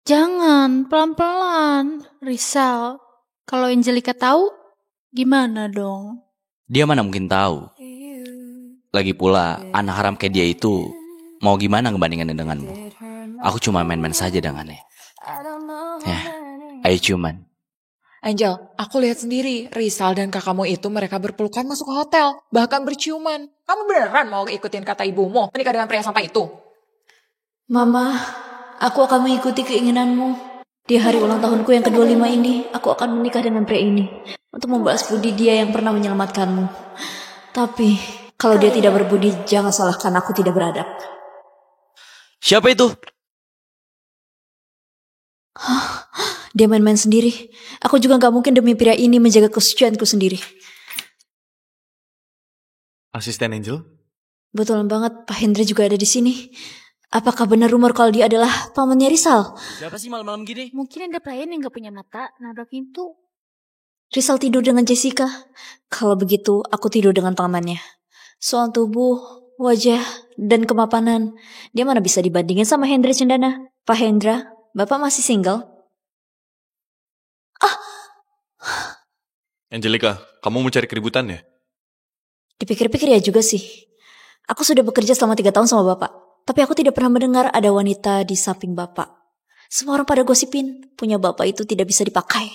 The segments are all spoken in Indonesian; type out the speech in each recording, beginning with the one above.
Jangan, pelan-pelan. Rizal, kalau Angelica tahu, gimana dong? Dia mana mungkin tahu. Lagi pula, anak haram kayak dia itu mau gimana ngebandingannya denganmu? Aku cuma main-main saja dengannya. Ayo cuman. Angel, aku lihat sendiri, Rizal dan kakakmu itu mereka berpelukan masuk ke hotel, bahkan berciuman. Kamu beneran mau ikutin kata ibumu, menikah dengan pria sampah itu? Mama, aku akan mengikuti keinginanmu. Di hari ulang tahunku yang ke-25 ini, aku akan menikah dengan pria ini untuk membalas budi dia yang pernah menyelamatkanmu. Tapi, kalau dia tidak berbudi, jangan salahkan aku tidak beradab. Siapa itu? Dia main-main sendiri. Aku juga gak mungkin demi pria ini menjaga kesucianku sendiri. Asisten Angel? Betul banget, Pak Hendra juga ada di sini. Apakah benar rumor kalau dia adalah pamannya Rizal? Siapa sih malam-malam gini? Mungkin ada pelayan yang gak punya mata, nabrak pintu. Rizal tidur dengan Jessica. Kalau begitu, aku tidur dengan pamannya. Soal tubuh, wajah, dan kemapanan, dia mana bisa dibandingin sama Hendra Cendana? Pak Hendra, Bapak masih single? Angelica, kamu mau cari keributan ya? Dipikir-pikir ya juga sih. Aku sudah bekerja selama 3 tahun sama Bapak. Tapi aku tidak pernah mendengar ada wanita di samping Bapak. Semua orang pada gosipin, punya Bapak itu tidak bisa dipakai.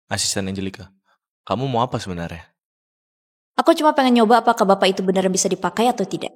Asisten Angelica, kamu mau apa sebenarnya? Aku cuma pengen nyoba apakah Bapak itu benar bisa dipakai atau tidak.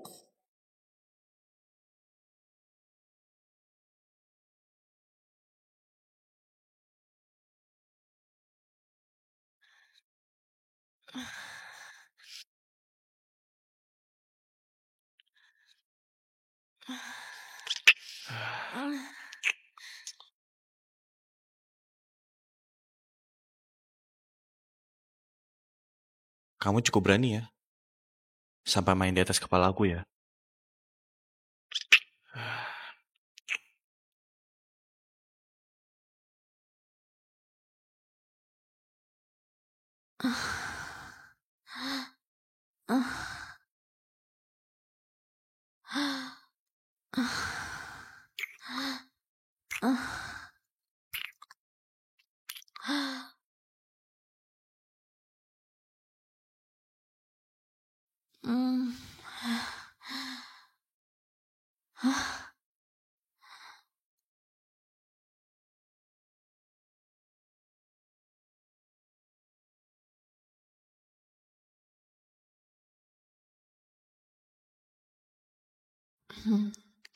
Kamu cukup berani ya? Sampai main di atas kepala aku ya?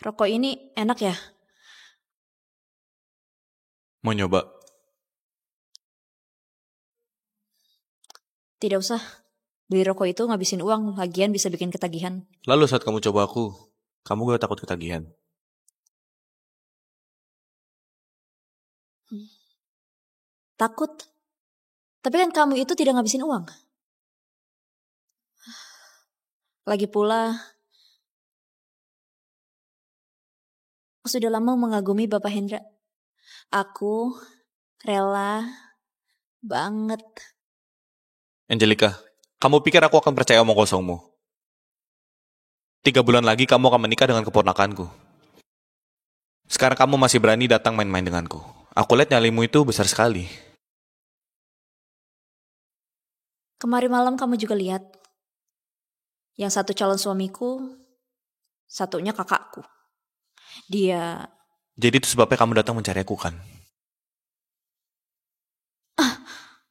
Rokok ini enak ya? Mau nyoba? Tidak usah. Beli rokok itu ngabisin uang, lagian bisa bikin ketagihan. Lalu saat kamu coba aku, kamu gak takut ketagihan? Takut? Tapi kan kamu itu tidak ngabisin uang. Lagi pula, aku sudah lama mengagumi Bapak Hendra. Aku rela banget. Angelica, kamu pikir aku akan percaya omong kosongmu? 3 bulan lagi kamu akan menikah dengan keponakanku. Sekarang kamu masih berani datang main-main denganku. Aku lihat nyalimu itu besar sekali. Kemarin malam kamu juga lihat. Yang satu calon suamiku, satunya kakakku. Dia... Jadi itu sebabnya kamu datang mencari aku kan?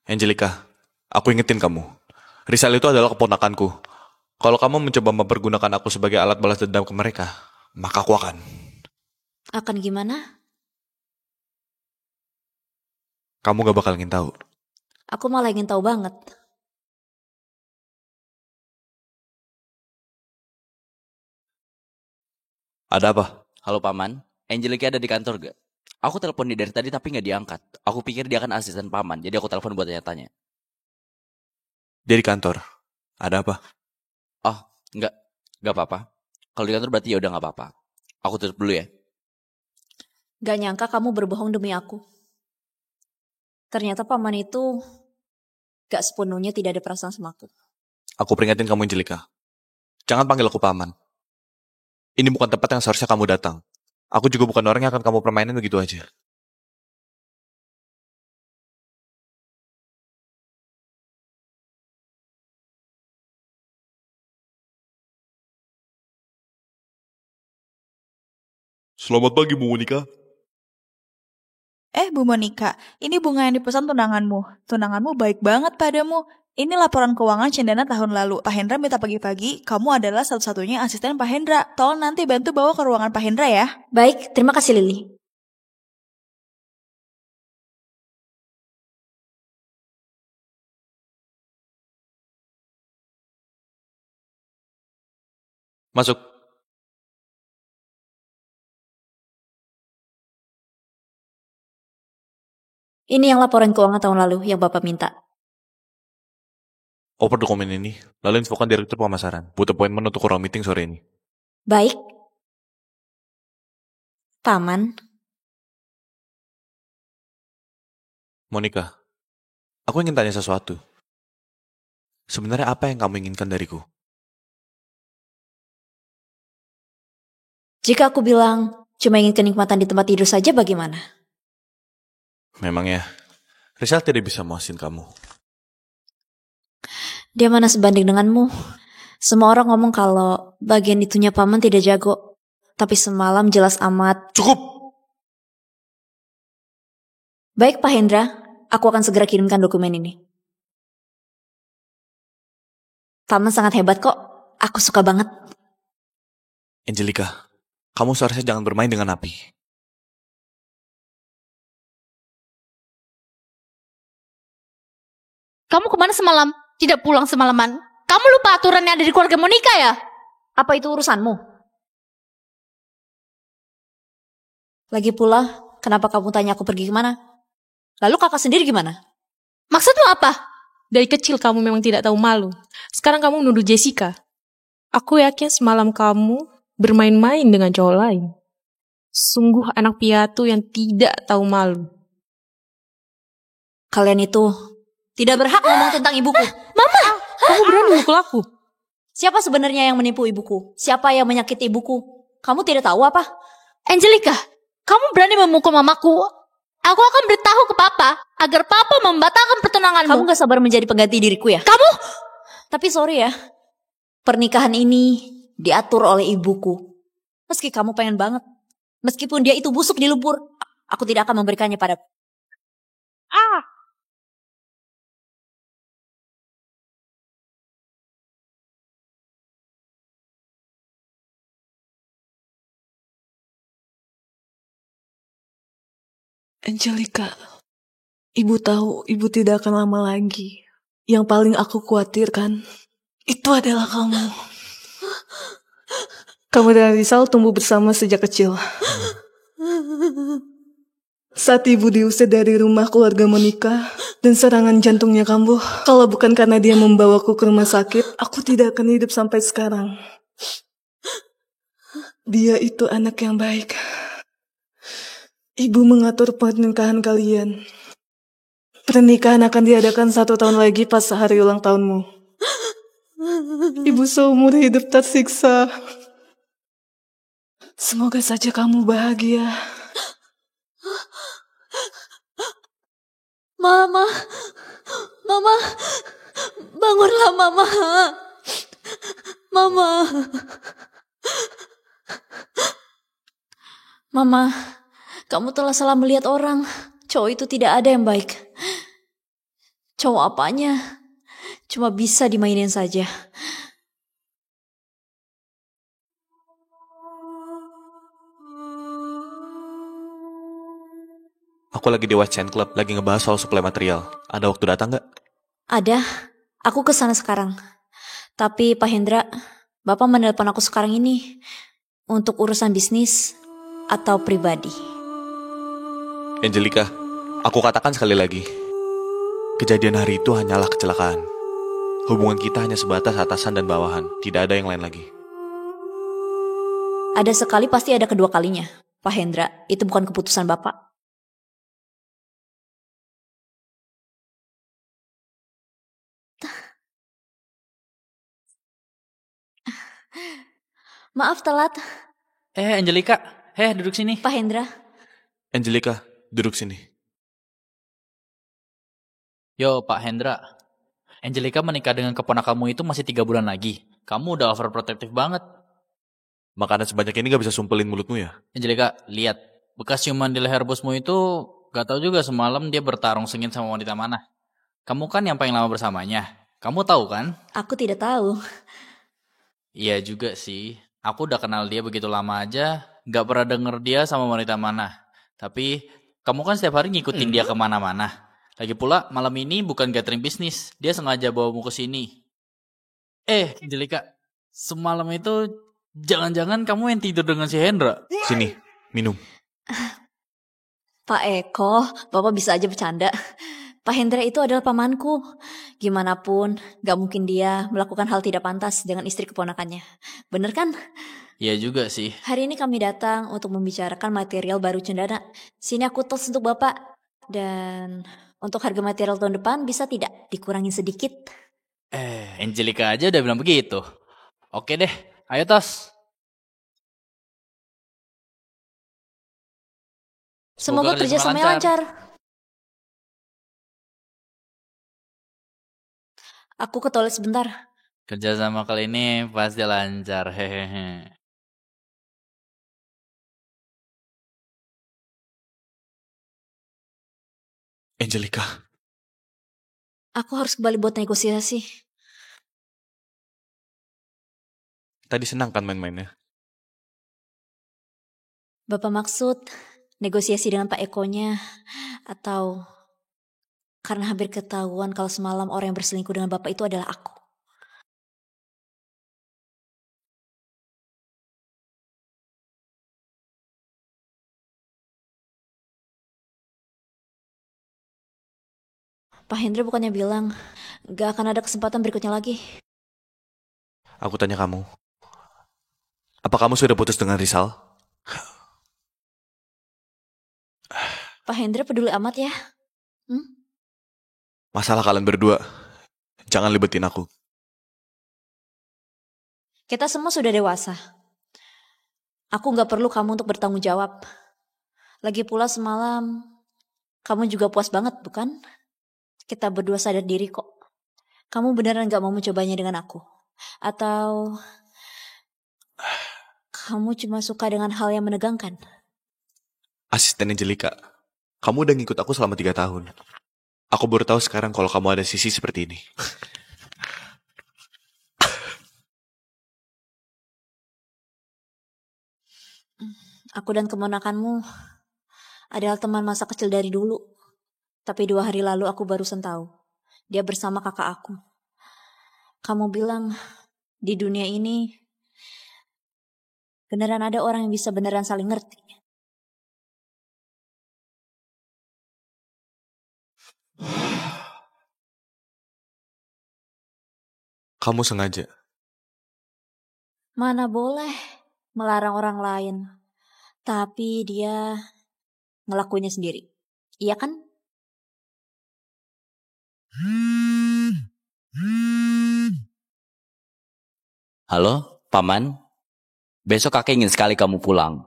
Angelica, aku ingetin kamu. Rizal itu adalah keponakanku. Kalau kamu mencoba mempergunakan aku sebagai alat balas dendam ke mereka, maka aku akan. Akan gimana? Kamu gak bakal ingin tahu. Aku malah ingin tahu banget. Ada apa? Halo paman, Angelica ada di kantor gak? Aku telepon dia dari tadi tapi gak diangkat. Aku pikir dia kan asisten paman, jadi aku telepon buat tanya-tanya. Dia di kantor. Ada apa? Oh, gak apa-apa. Kalau di kantor berarti ya udah gak apa-apa. Aku tutup dulu ya. Gak nyangka kamu berbohong demi aku. Ternyata paman itu gak sepenuhnya tidak ada perasaan sama aku. Aku peringatin kamu, Angelika. Jangan panggil aku paman. Ini bukan tempat yang seharusnya kamu datang. Aku juga bukan orang yang akan kamu permainin begitu aja. Selamat pagi, Bu Monica. Bu Monica, ini bunga yang dipesan tunanganmu. Tunanganmu baik banget padamu. Ini laporan keuangan Cendana tahun lalu. Pak Hendra minta pagi-pagi, kamu adalah satu-satunya asisten Pak Hendra. Tolong nanti bantu bawa ke ruangan Pak Hendra ya. Baik, terima kasih Lily. Masuk. Ini yang laporan keuangan tahun lalu yang Bapak minta. Oper dokumen ini, lalu infokan direktur pemasaran. Buat appointment untuk ruang meeting sore ini. Baik. Paman, Monica, aku ingin tanya sesuatu. Sebenarnya apa yang kamu inginkan dariku? jika aku bilang cuma ingin kenikmatan di tempat tidur saja bagaimana? Memangnya, Rizal tidak bisa memuasin kamu. Dia mana sebanding denganmu? Semua orang ngomong kalau bagian itunya paman tidak jago. Tapi semalam jelas amat. Cukup! Baik Pak Hendra, aku akan segera kirimkan dokumen ini. Paman sangat hebat kok. Aku suka banget. Angelika, kamu seharusnya jangan bermain dengan api. Kamu kemana semalam? Tidak pulang semalaman. Kamu lupa aturan yang ada di keluarga Monica ya? Apa itu urusanmu? Lagi pula, kenapa kamu tanya aku pergi kemana? Lalu kakak sendiri gimana? Maksudmu apa? Dari kecil kamu memang tidak tahu malu. Sekarang kamu menuduh Jessica. Aku yakin semalam kamu bermain-main dengan cowok lain. Sungguh anak piatu yang tidak tahu malu. Kalian itu tidak berhak ngomong tentang ibuku. Mama! Kamu berani mukul aku? Siapa sebenarnya yang menipu ibuku? Siapa yang menyakiti ibuku? Kamu tidak tahu apa? Angelika, kamu berani memukul mamaku? Aku akan beritahu ke papa agar papa membatalkan pertunanganmu. Kamu gak sabar menjadi pengganti diriku ya? Kamu? Tapi sorry ya, pernikahan ini diatur oleh ibuku. Meski kamu pengen banget, meskipun dia itu busuk di lumpur, aku tidak akan memberikannya padamu. Angelika, ibu tahu ibu tidak akan lama lagi. Yang paling aku khawatirkan, itu adalah kamu. Kamu dan Rizal tumbuh bersama sejak kecil. Saat ibu diusir dari rumah keluarga Monica dan serangan jantungnya kambuh, kalau bukan karena dia membawaku ke rumah sakit, aku tidak akan hidup sampai sekarang. Dia itu anak yang baik. Ibu mengatur pernikahan kalian. Pernikahan akan diadakan 1 tahun lagi pas hari ulang tahunmu. Ibu seumur hidup tersiksa. Semoga saja kamu bahagia. Mama, bangunlah Mama. Mama, kamu telah salah melihat orang. Cowok itu tidak ada yang baik. Cowok apanya? Cuma bisa dimainin saja. Aku lagi di Watch and Club, lagi ngebahas soal suplai material. Ada waktu datang nggak? Ada, aku kesana sekarang. Tapi Pak Hendra, Bapak menelpon aku sekarang ini untuk urusan bisnis atau pribadi. Angelika, aku katakan sekali lagi. Kejadian hari itu hanyalah kecelakaan. Hubungan kita hanya sebatas atasan dan bawahan. Tidak ada yang lain lagi. Ada sekali pasti ada kedua kalinya. Pak Hendra, itu bukan keputusan Bapak. Maaf telat, Angelika. Duduk sini. Pak Hendra. Angelika, duduk sini. Yo, Pak Hendra. Angelika menikah dengan keponakanmu itu masih 3 bulan lagi. Kamu udah overprotective banget. Makanan sebanyak ini gak bisa sumpelin mulutmu ya? Angelika, lihat. Bekas ciuman di leher bosmu itu gak tahu juga semalam dia bertarung sengit sama wanita mana. Kamu kan yang paling lama bersamanya. Kamu tahu kan? Aku tidak tahu. Iya juga sih. Aku udah kenal dia begitu lama aja. Gak pernah denger dia sama wanita mana. Tapi kamu kan setiap hari ngikutin dia kemana-mana. Lagi pula malam ini bukan gathering bisnis. Dia sengaja bawamu ke sini. Angelika. Semalam itu jangan-jangan kamu yang tidur dengan si Hendra. Sini, minum. Pak Eko, Bapak bisa aja bercanda. Pak Hendra itu adalah pamanku. Gimana pun, gak mungkin dia melakukan hal tidak pantas dengan istri keponakannya. Bener kan? Iya juga sih. Hari ini kami datang untuk membicarakan material baru Cendana. Sini aku tos untuk Bapak. Dan untuk harga material tahun depan bisa tidak dikurangin sedikit? Angelika aja udah bilang begitu. Oke deh, ayo tos. Semoga kerjasamanya lancar. Aku ke toilet sebentar. Kerjasama kali ini pasti lancar. Hehehe. Angelika, Aku harus kembali buat negosiasi. tadi senang kan main-mainnya? Bapak maksud negosiasi dengan Pak Ekonya atau karena hampir ketahuan kalau semalam orang yang berselingkuh dengan Bapak itu adalah aku? Pak Hendra bukannya bilang gak akan ada kesempatan berikutnya lagi. Aku tanya kamu, apa kamu sudah putus dengan Rizal? Pak Hendra peduli amat ya? Masalah kalian berdua, jangan libetin aku. Kita semua sudah dewasa. Aku gak perlu kamu untuk bertanggung jawab. Lagi pula semalam, kamu juga puas banget bukan? Kita berdua sadar diri kok. Kamu beneran gak mau mencobanya dengan aku? Atau kamu cuma suka dengan hal yang menegangkan? Asisten Angelika, kamu udah ngikut aku selama 3 tahun. Aku baru tahu sekarang kalau kamu ada sisi seperti ini. Aku dan keponakanmu adalah teman masa kecil dari dulu. Tapi 2 hari lalu aku barusan tahu. Dia bersama kakak aku. Kamu bilang di dunia ini beneran ada orang yang bisa beneran saling ngerti. Kamu sengaja. Mana boleh melarang orang lain. Tapi dia ngelakuinnya sendiri. Iya kan? Halo, Paman. Besok kakek ingin sekali kamu pulang.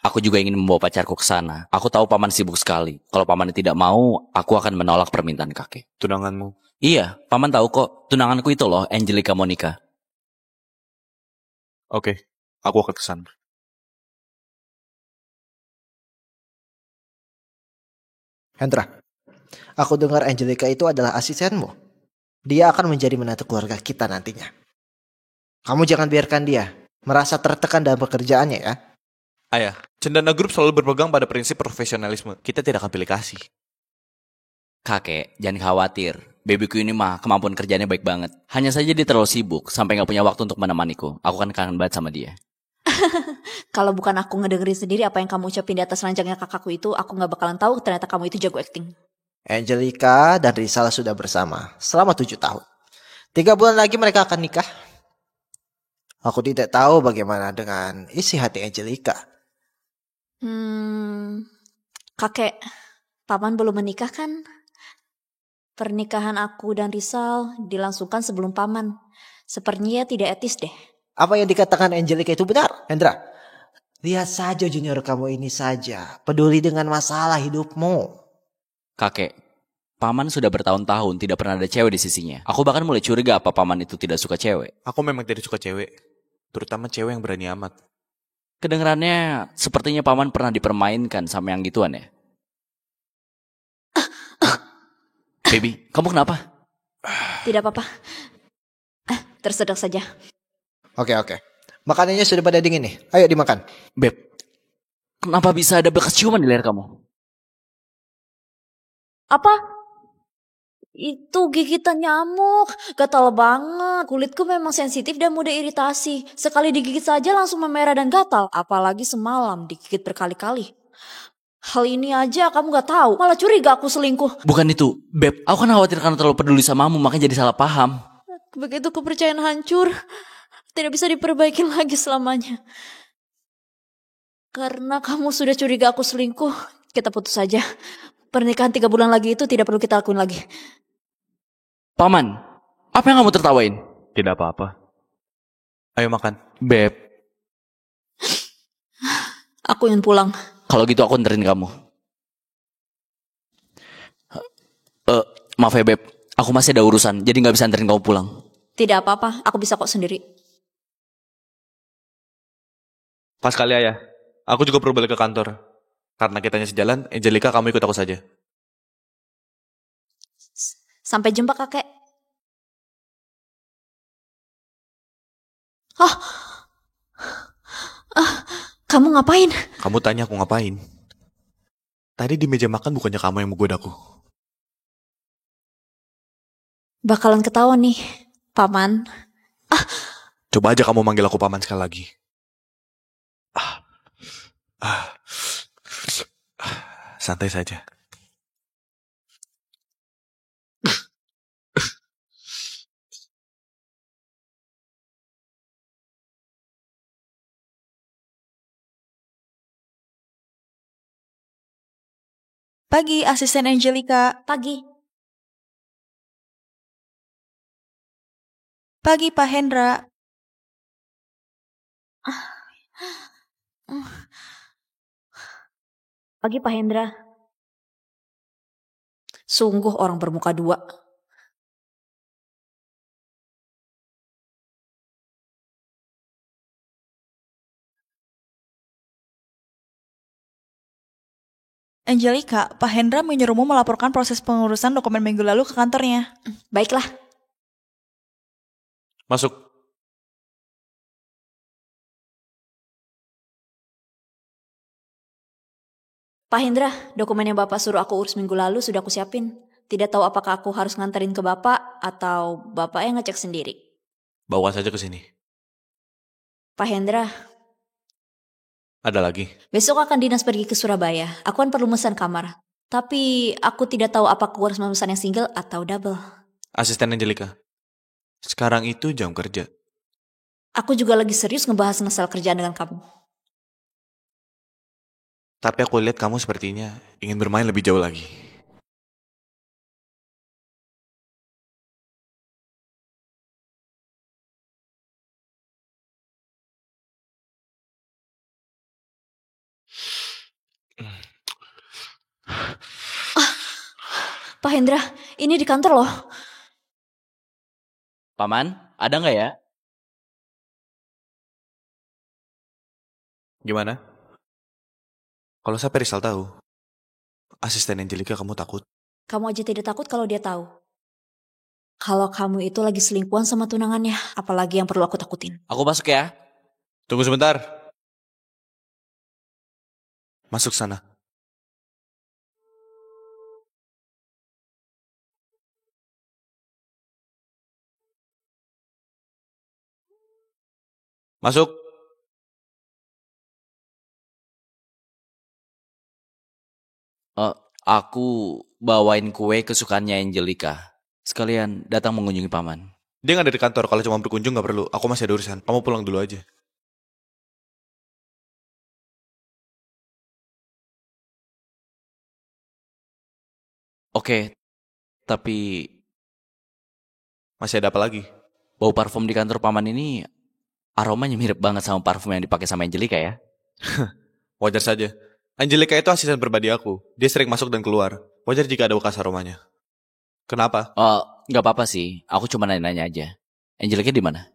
Aku juga ingin membawa pacarku ke sana. Aku tahu Paman sibuk sekali. Kalau Paman tidak mau, aku akan menolak permintaan kakek. Tunanganmu. Iya, Paman tahu kok. Tunanganku itu loh, Angelika Monica. Oke, aku akan ke sana. Hendra, aku dengar Angelika itu adalah asistenmu. Dia akan menjadi menantu keluarga kita nantinya. Kamu jangan biarkan dia merasa tertekan dalam pekerjaannya ya. Ayah, Cendana Group selalu berpegang pada prinsip profesionalisme. Kita tidak akan pilih kasih. Kakek, jangan khawatir. Babyku ini mah kemampuan kerjanya baik banget. Hanya saja dia terlalu sibuk sampai gak punya waktu untuk menemaniku. Aku kan kangen banget sama dia. Kalau bukan aku ngedengerin sendiri apa yang kamu ucapin di atas ranjangnya kakakku itu, aku gak bakalan tahu ternyata kamu itu jago acting. Angelika dan Rizal sudah bersama selama 7 tahun. 3 bulan lagi mereka akan nikah. Aku tidak tahu bagaimana dengan isi hati Angelika. Kakek, Paman belum menikah kan? Pernikahan aku dan Rizal dilangsungkan sebelum Paman. Sepertinya tidak etis deh. Apa yang dikatakan Angelica itu benar, Hendra? Lihat saja junior kamu ini saja. Peduli dengan masalah hidupmu. Kakek, paman sudah bertahun-tahun tidak pernah ada cewek di sisinya. Aku bahkan mulai curiga apa paman itu tidak suka cewek. Aku memang tidak suka cewek. Terutama cewek yang berani amat. Kedengarannya sepertinya paman pernah dipermainkan sama yang gituan ya. Baby, kamu kenapa? Tidak apa-apa. Tersedak saja. Oke. Makanannya sudah pada dingin nih. Ayo dimakan. Beb, kenapa bisa ada bekas ciuman di leher kamu? Apa? Itu gigitan nyamuk. Gatal banget. Kulitku memang sensitif dan mudah iritasi. Sekali digigit saja langsung memerah dan gatal. Apalagi semalam digigit berkali-kali. Hal ini aja kamu gak tahu. Malah curiga aku selingkuh. Bukan itu, Beb. Aku kan khawatir karena terlalu peduli samamu, makanya jadi salah paham. Begitu kepercayaan hancur. Tidak bisa diperbaiki lagi selamanya. Karena kamu sudah curiga aku selingkuh. Kita putus saja. Pernikahan 3 bulan lagi itu tidak perlu kita lakuin lagi. Paman, apa yang kamu tertawain? Tidak apa-apa. Ayo makan. Beb, Aku ingin pulang. kalau gitu aku nterin kamu. Maaf ya Beb, aku masih ada urusan, jadi gak bisa nterin kamu pulang. Tidak apa-apa, aku bisa kok sendiri. Pas kali ayah. Aku juga perlu balik ke kantor. Karena kitanya sejalan, Angelica kamu ikut aku saja. Sampai jumpa kakek. Kamu ngapain? Kamu tanya aku ngapain? Tadi di meja makan bukannya kamu yang menggodaku. Bakalan ketahuan nih, paman. Coba aja kamu manggil aku paman sekali lagi. Santai saja. Pagi, asisten Angelica. Pagi. Pagi, Pak Hendra. Pagi Pak Hendra. Sungguh orang bermuka dua. Angelica, Pak Hendra menyuruhmu melaporkan proses pengurusan dokumen minggu lalu ke kantornya. Baiklah. Masuk. Pak Hendra, dokumen yang Bapak suruh aku urus minggu lalu sudah aku siapin. Tidak tahu apakah aku harus nganterin ke Bapak atau Bapak yang ngecek sendiri. Bawa saja ke sini. Pak Hendra, Ada lagi. besok akan dinas pergi ke Surabaya. Aku kan perlu memesan kamar. Tapi aku tidak tahu apakah aku harus memesan yang single atau double. Asisten Angelica. Sekarang itu jam kerja. Aku juga lagi serius ngebahas masalah kerjaan dengan kamu. Tapi aku lihat kamu sepertinya ingin bermain lebih jauh lagi. Pak Hendra, ini di kantor loh. Paman, ada nggak ya? Gimana? Kalau sampai Rizal tahu, asisten Angelica kamu takut? Kamu aja tidak takut kalau dia tahu. Kalau kamu itu lagi selingkuhan sama tunangannya, apalagi yang perlu aku takutin. Aku masuk ya. Tunggu sebentar. Masuk sana. Masuk. Aku bawain kue kesukaannya Angelica. Sekalian datang mengunjungi paman. Dia nggak ada di kantor. Kalau cuma berkunjung nggak perlu. Aku masih ada urusan. Kamu pulang dulu aja. Oke, tapi Masih ada apa lagi? bau parfum di kantor paman ini Aromanya mirip banget sama parfum yang dipakai sama Angelica ya. Wajar saja. Angelica itu asisten pribadi aku. Dia sering masuk dan keluar. Wajar jika ada bekas aromanya. Kenapa? Nggak apa-apa sih. Aku cuma nanya-nanya aja. Angelica di mana?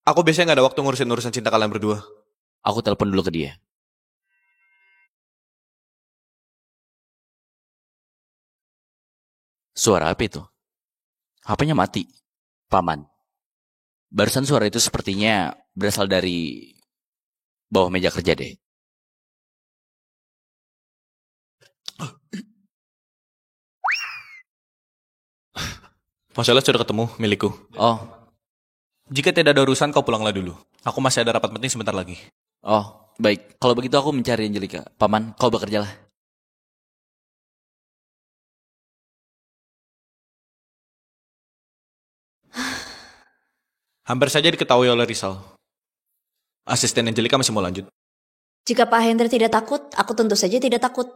Aku biasanya nggak ada waktu ngurusin urusan cinta kalian berdua. Aku telepon dulu ke dia. Suara apa itu? HP-nya mati. Paman. Barusan suara itu sepertinya berasal dari bawah meja kerja deh. Masalah sudah ketemu, milikku. Oh, Jika tidak ada urusan, kau pulanglah dulu. Aku masih ada rapat penting sebentar lagi. baik. Kalau begitu aku mencari Angelica. Paman, kau bekerjalah. Hampir saja diketahui oleh Rizal. Asisten Angelica masih mau lanjut. Jika Pak Hendra tidak takut, aku tentu saja tidak takut.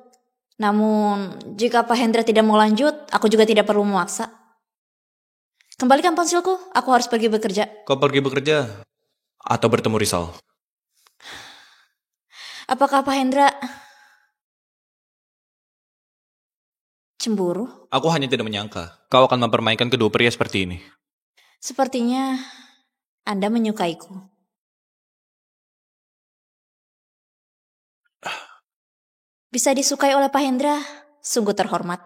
Namun, jika Pak Hendra tidak mau lanjut, aku juga tidak perlu memaksa. Kembalikan ponselku, aku harus pergi bekerja. Kau pergi bekerja atau bertemu Rizal? Apakah Pak Hendra cemburu? Aku hanya tidak menyangka kau akan mempermainkan kedua pria seperti ini. Sepertinya Anda menyukaiku. Bisa disukai oleh Pak Hendra, sungguh terhormat.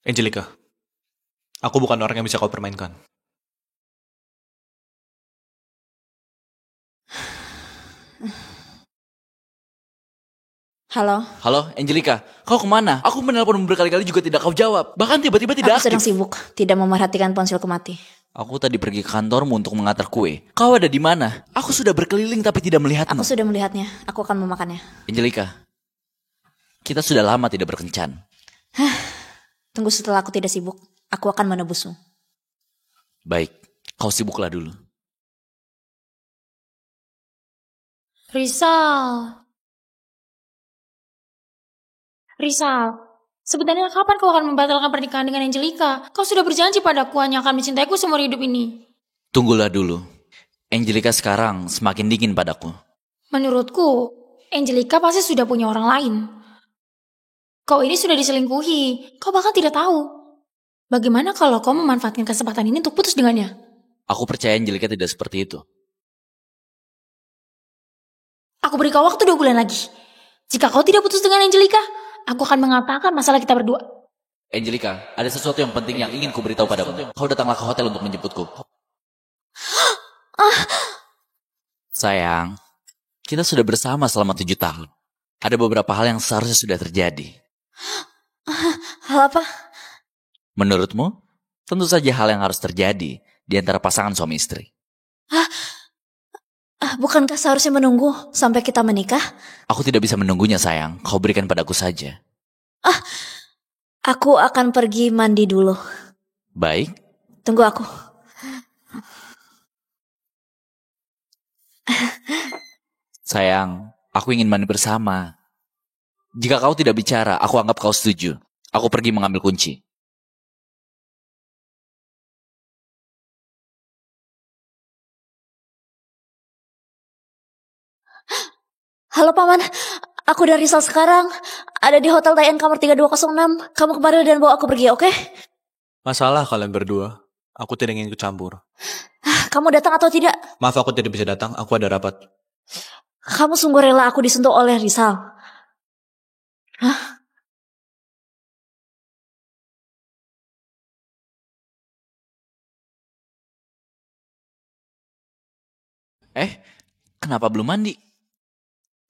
Angelica, aku bukan orang yang bisa kau permainkan. Halo, Halo, Angelica. Kau kemana? Aku menelpon berkali-kali juga tidak kau jawab. Bahkan tiba-tiba tidak aku sedang aktif. sibuk, tidak memerhatikan ponselku mati. Aku tadi pergi ke kantormu untuk mengantar kue. Kau ada di mana? Aku sudah berkeliling tapi tidak melihatmu. Aku sudah melihatnya, aku akan memakannya. Angelica, kita sudah lama tidak berkencan. Tunggu setelah aku tidak sibuk, aku akan menebusmu. Baik, kau sibuklah dulu. Rizal, sebenarnya kapan kau akan membatalkan pernikahan dengan Angelica? Kau sudah berjanji padaku hanya akan mencintaiku seumur hidup ini. Tunggulah dulu. Angelica sekarang semakin dingin padaku. Menurutku, Angelica pasti sudah punya orang lain. Kau ini sudah diselingkuhi, kau bahkan tidak tahu. Bagaimana kalau kau memanfaatkan kesempatan ini untuk putus dengannya? Aku percaya Angelica tidak seperti itu. Aku beri kau waktu 2 bulan lagi. Jika kau tidak putus dengan Angelica, aku akan mengatakan masalah kita berdua. Angelica, ada sesuatu yang penting yang ingin ku beritahu padamu. Kau datanglah ke hotel untuk menjemputku. Sayang, kita sudah bersama selama 7 tahun. Ada beberapa hal yang seharusnya sudah terjadi. Hal apa? Menurutmu? Tentu saja hal yang harus terjadi di antara pasangan suami istri. Bukankah seharusnya menunggu sampai kita menikah? Aku tidak bisa menunggunya sayang, kau berikan padaku saja. Aku akan pergi mandi dulu. Baik, Tunggu aku. sayang, aku ingin mandi bersama. Jika kau tidak bicara, aku anggap kau setuju. Aku pergi mengambil kunci. Halo Paman, aku dari Rizal sekarang. Ada di Hotel TN kamar 3206. Kamu kembali dan bawa aku pergi, oke? Masalah kalian berdua. Aku tidak ingin ikut campur. Kamu datang atau tidak? Maaf aku tidak bisa datang, aku ada rapat. Kamu sungguh rela aku disentuh oleh Rizal. Hah? Kenapa belum mandi?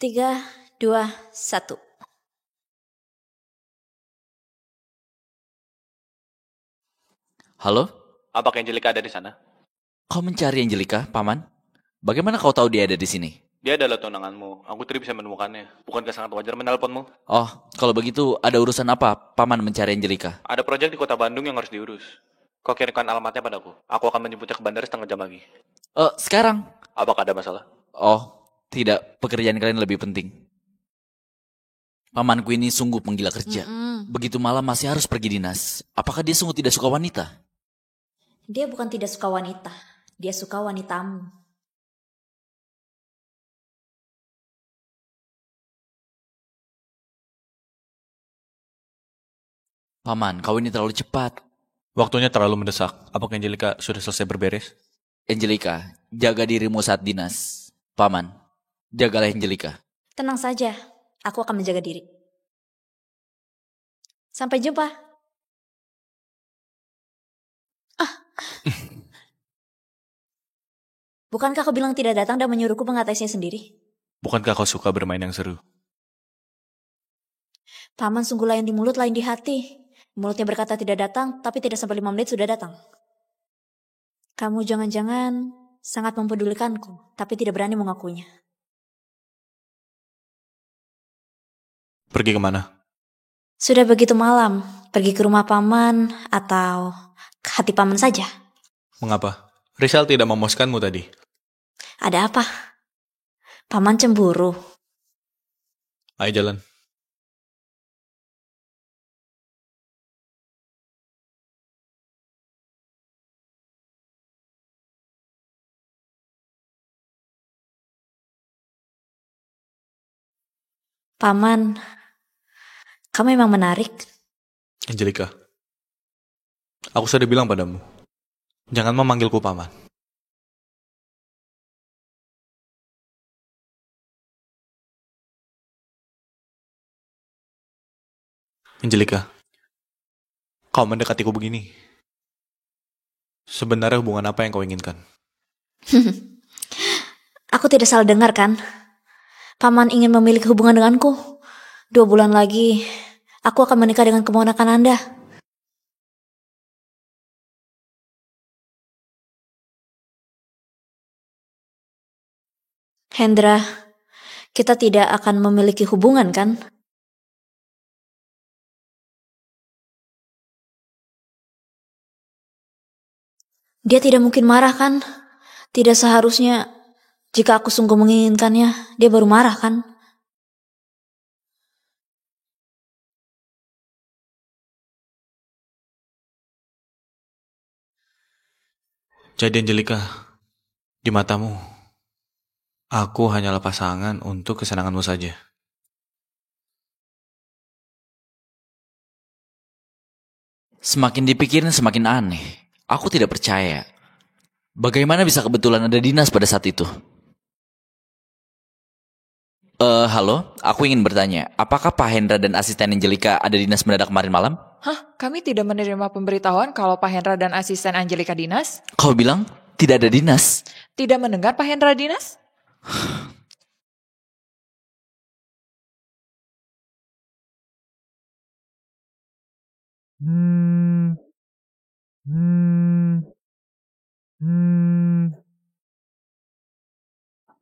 3, 2, 1. Halo? Apakah Angelica ada di sana? Kau mencari Angelica, Paman? Bagaimana kau tahu dia ada di sini? Dia adalah tunanganmu. Aku tidak bisa menemukannya. Bukankah sangat wajar menelponmu? Oh, kalau begitu ada urusan apa Paman mencari Angelica? Ada proyek di kota Bandung yang harus diurus. Kau kirimkan alamatnya padaku. Aku akan menjemputnya ke bandara setengah jam lagi. Sekarang? Apakah ada masalah? Oh, tidak. Pekerjaan kalian lebih penting. Pamanku ini sungguh penggila kerja. Begitu malam masih harus pergi dinas. Apakah dia sungguh tidak suka wanita? Dia bukan tidak suka wanita. Dia suka wanitamu. Paman, kau ini terlalu cepat. Waktunya terlalu mendesak. Apakah Angelika sudah selesai berberes? Angelika, jaga dirimu saat dinas. Paman, jagalah Angelika. Tenang saja, aku akan menjaga diri. Sampai jumpa. Bukankah kau bilang tidak datang dan menyuruhku mengatasinya sendiri? Bukankah kau suka bermain yang seru? Paman sungguh lain di mulut, lain di hati. Mulutnya berkata tidak datang, tapi tidak sampai 5 menit sudah datang. Kamu jangan-jangan sangat mempedulikanku, tapi tidak berani mengakuinya. Pergi kemana? Sudah begitu malam, pergi ke rumah paman atau ke hati paman saja. Mengapa? Rizal tidak memuaskanmu tadi. Ada apa? Paman cemburu. Ayo jalan. Paman, kamu memang menarik. Angelika, aku sudah bilang padamu, jangan memanggilku paman. Angelika, kau mendekatiku begini. Sebenarnya hubungan apa yang kau inginkan? Aku tidak salah dengar kan? Paman ingin memiliki hubungan denganku. 2 bulan lagi, aku akan menikah dengan keponakan Anda. Hendra, kita tidak akan memiliki hubungan kan? Dia tidak mungkin marah kan? Tidak seharusnya jika aku sungguh menginginkannya, dia baru marah kan? Jadi Angelika, di matamu, aku hanyalah pasangan untuk kesenanganmu saja. Semakin dipikirin semakin aneh. Aku tidak percaya. Bagaimana bisa kebetulan ada dinas pada saat itu? Halo, aku ingin bertanya, apakah Pak Hendra dan asisten Angelika ada dinas mendadak kemarin malam? Hah? Kami tidak menerima pemberitahuan kalau Pak Hendra dan asisten Angelika dinas? Kau bilang tidak ada dinas? Tidak mendengar Pak Hendra dinas?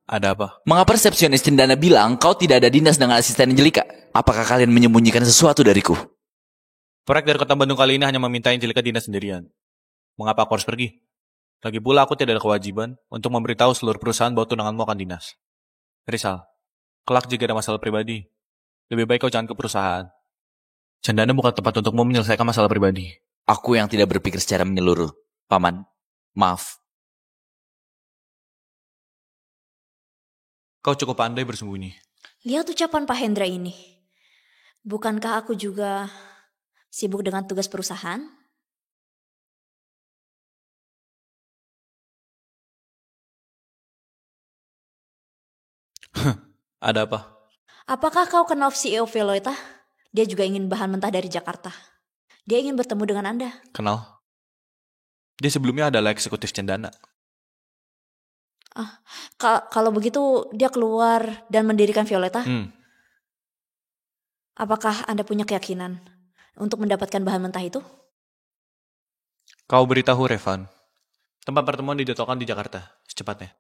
Ada apa? Mengapa resepsionis Cendana bilang kau tidak ada dinas dengan asisten Angelika? Apakah kalian menyembunyikan sesuatu dariku? Proyek dari Kota Bandung kali ini hanya meminta Angelika dinas sendirian. Mengapa aku harus pergi? Lagi pula aku tidak ada kewajiban untuk memberitahu seluruh perusahaan bahwa tunanganmu akan dinas. Rizal, kelak jika ada masalah pribadi, lebih baik kau jangan ke perusahaan. Cendana bukan tempat untukmu menyelesaikan masalah pribadi. Aku yang tidak berpikir secara menyeluruh. Paman, maaf. Kau cukup pandai bersembunyi. Lihat ucapan Pak Hendra ini. Bukankah aku juga sibuk dengan tugas perusahaan? Ada apa? Apakah kau kenal CEO Veloita? Dia juga ingin bahan mentah dari Jakarta. Dia ingin bertemu dengan Anda. Kenal. Dia sebelumnya adalah eksekutif Cendana. Kalau begitu dia keluar dan mendirikan Violeta. Apakah Anda punya keyakinan untuk mendapatkan bahan mentah itu? Kau beritahu Revan. Tempat pertemuan dijadwalkan di Jakarta secepatnya.